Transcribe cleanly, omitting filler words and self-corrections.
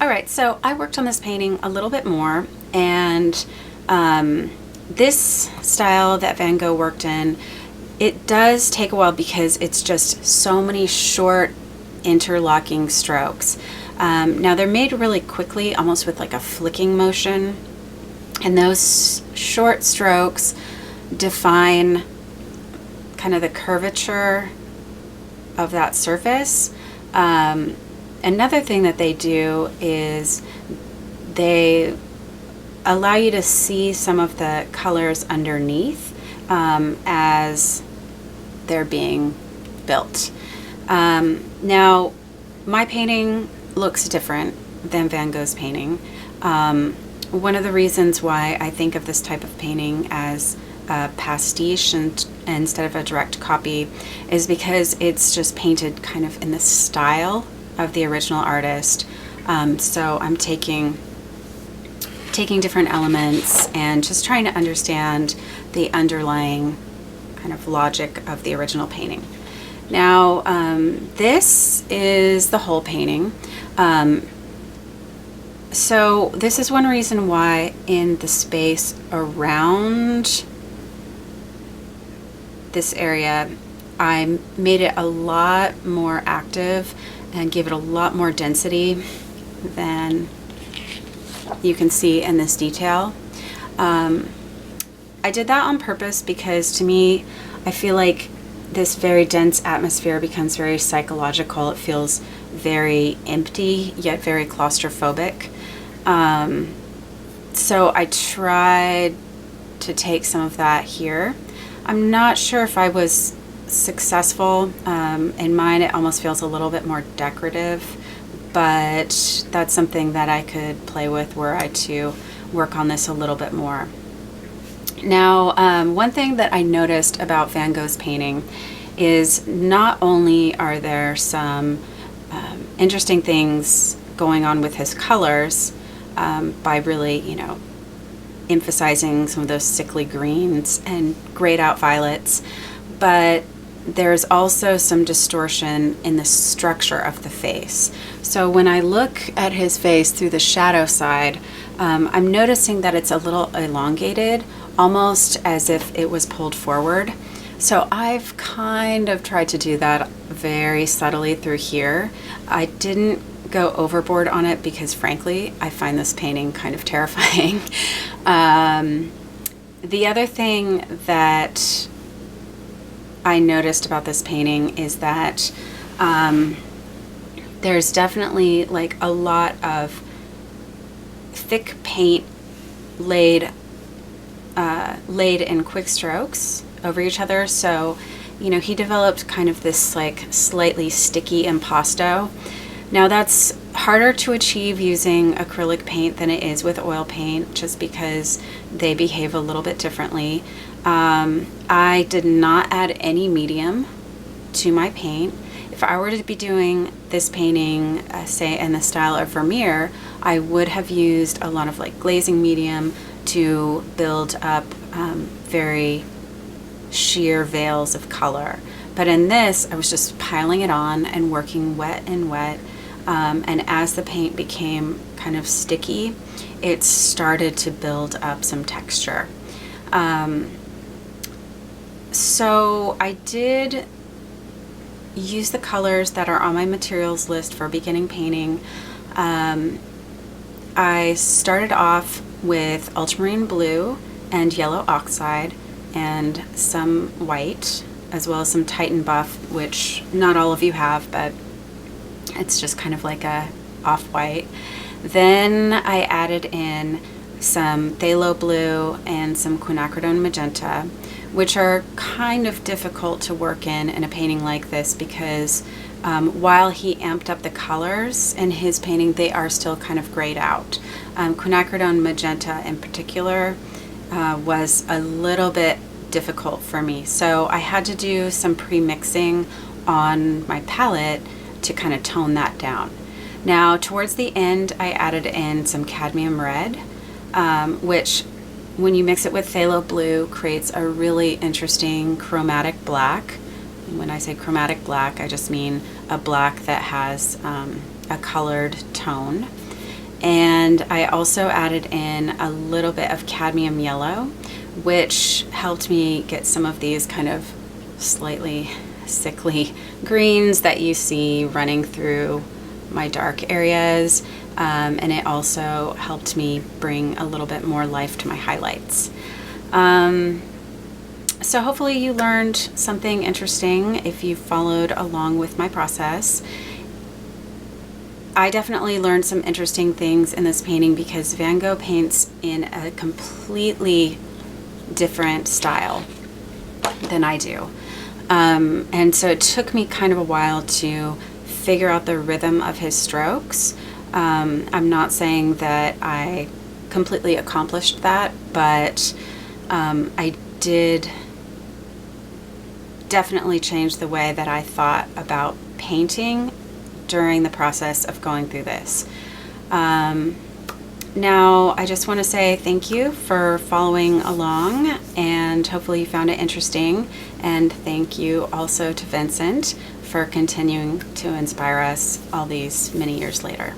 All right, so I worked on this painting a little bit more, and this style that Van Gogh worked in, it does take a while because it's just so many short interlocking strokes. Now they're made really quickly, almost with like a flicking motion, and those short strokes define kind of the curvature of that surface. Another thing that they do is they allow you to see some of the colors underneath as they're being built. Now, my painting looks different than Van Gogh's painting. One of the reasons why I think of this type of painting as a pastiche instead of a direct copy is because it's just painted kind of in the style of the original artist. So I'm taking different elements and just trying to understand the underlying kind of logic of the original painting. Now, this is the whole painting. So this is one reason why in the space around this area, I made it a lot more active and gave it a lot more density than you can see in this detail. I did that on purpose because to me, I feel like this very dense atmosphere becomes very psychological. It feels very empty, yet very claustrophobic. So I tried to take some of that here. I'm not sure if I was successful. In mine, it almost feels a little bit more decorative, but that's something that I could play with were I to work on this a little bit more. Now, one thing that I noticed about Van Gogh's painting is not only are there some interesting things going on with his colors by really, emphasizing some of those sickly greens and grayed out violets, but there's also some distortion in the structure of the face. So when I look at his face through the shadow side, I'm noticing that it's a little elongated, almost as if it was pulled forward. So I've kind of tried to do that very subtly through here. I didn't go overboard on it because frankly, I find this painting kind of terrifying. The other thing that I noticed about this painting is that there's definitely like a lot of thick paint laid in quick strokes over each other. So, he developed kind of this like slightly sticky impasto. Now that's harder to achieve using acrylic paint than it is with oil paint, just because they behave a little bit differently. I did not add any medium to my paint. If I were to be doing this painting, say in the style of Vermeer, I would have used a lot of like glazing medium to build up very sheer veils of color. But in this, I was just piling it on and working wet and wet. And as the paint became kind of sticky, it started to build up some texture. So I did use the colors that are on my materials list for beginning painting. I started off with ultramarine blue and yellow oxide and some white, as well as some Titan buff, which not all of you have, but it's just kind of like a off-white. Then I added in some phthalo blue and some quinacridone magenta, which are kind of difficult to work in a painting like this because while he amped up the colors in his painting, they are still kind of grayed out. Quinacridone magenta in particular was a little bit difficult for me. So I had to do some pre-mixing on my palette to kind of tone that down. Now, towards the end, I added in some cadmium red, which when you mix it with phthalo blue creates a really interesting chromatic black. When I say chromatic black, I just mean a black that has a colored tone. And I also added in a little bit of cadmium yellow, which helped me get some of these kind of slightly sickly greens that you see running through my dark areas. And it also helped me bring a little bit more life to my highlights. So hopefully you learned something interesting if you followed along with my process. I definitely learned some interesting things in this painting because Van Gogh paints in a completely different style than I do. And so it took me kind of a while to figure out the rhythm of his strokes. I'm not saying that I completely accomplished that, but I did definitely change the way that I thought about painting during the process of going through this. Now, I just want to say thank you for following along, and hopefully you found it interesting. And thank you also to Vincent for continuing to inspire us all these many years later.